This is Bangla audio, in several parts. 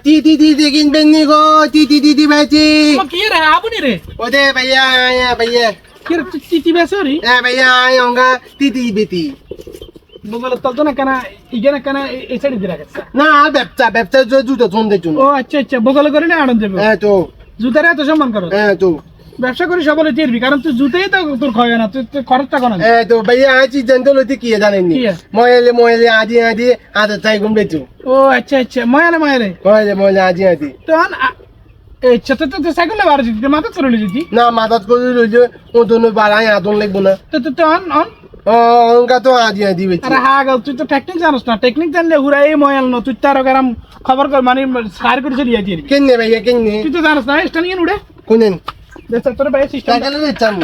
টি কিনবেন নি গো? টি বেচি। কি রে আপনি রে? ওদে ভাইয়া ভাইয়া। কি রে টি বেচো রে? ভাইয়া অঙ্গা টি বেতি। বগল তল তো না কেন ইগেনা কেন এই সাইড দিয়ে রাখছ? না ব্যবসা জুতো ধন্দের জন্য। ও আচ্ছা বগল করে না আনন্দ দেব। তো জুতারে এত সম্মান করো? তো ব্যবসা করি সবলে চিরবি কারণ তুই জুতেই তো তোর খয় না তুই খরচটা কোন না। তো ভাইয়া আজ জানতো লতি কি জানেন নি? ময়লে আজি আদা তাই গুম বেচু। ও আচ্ছা মায়ালে ময়লে আজি তো এই ছোট সাইকেলে বার দিতে মাথা চলে দিতি না মাথা করে লইলে ও দোনো বাড়াই আদন লাগবো না। তো অন অঙ্কা তো আজি বেচি। আরে হ্যাঁ তুই তো টেকনিক জানিস না, টেকনিক জানলে হুরাই ময়াল ন তুই তার গরম খবর কর মানে সার করে চলে যাই কেনে ভাইয়া কেনে? তুই তো জানিস না স্টান ইন উড়ে কোনেন দেখ তোর ভাই সিস্টেম সাইকেলে দিতাম।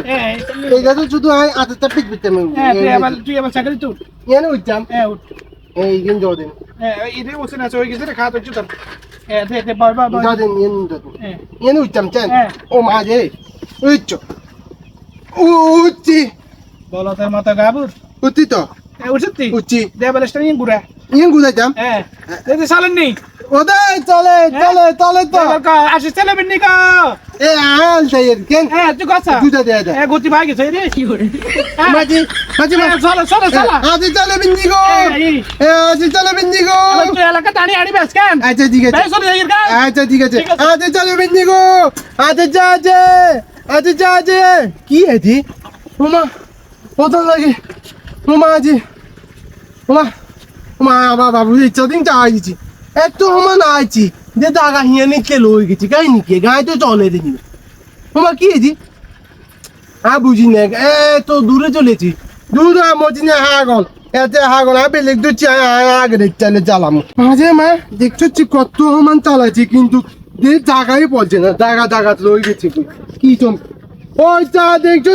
এই তো শুধু আদা পিক বিতাম। তুই আবার সাইকেল তুই এনে উঠতাম। উঠ এই কিন জোদেন। ইদে ওসে না সই গেছে খা তো চুতার দে বাই জোদেন এনে উঠতাম চান। ও মাঝে উচ্চ উচ্চি বলো তোর মাথা গাবুর উচ্চি তো উঠতি উচ্চি দে বলে স্টান ইন গুড়া ইন গুদাইতাম। দে সালেন নি ওদাই চলে তো আসে চলে বিন্নি কা আল তাইর কেন তুই কথা দুটা দে দে গতি ভাই গেছে রে কি করে মাঝে চলো আজি চলে বিন্দি গো আজি চলে বিন্দি গো তুই এলাকা টানি আনি বেশ কেন আচ্ছা ঠিক আছে চলে যাই গা আচ্ছা ঠিক আছে আজি চলে বিন্দি গো আচ্ছা যা কি আছে ওমা কত লাগে ওমা আজি ওমা বাবু ইচ্ছা দিন চা আইছি একটু ওমা না আইছি যে দাগা হিয়া নিচে লই গেছি গাই নিকে গাই তো চলে দিনি ওমা কি আছে বুঝি না তো দূরে চলেছি দূরে মজি না হাগল এতে হাগল বেলেগ দুচ্ছি আগে দেখতে চালাম মাঝে দেখছি কত মান চালাচ্ছি কিন্তু জায়গায় পড়ছে না জায়গা লই গেছি কি চম ওই চা দেখছো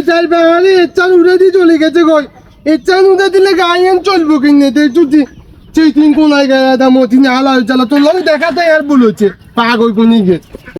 যার বেড়ালে এর উড়ে দিয়ে চলে গেছে গই এর উড়ে দিলে গায়েন চলবো কিনে দেখছো সেই তিন কোনায় গেলে মতি না হালা চালা তোর দেখাতে আর বলেছে পাগল কোনি গেছে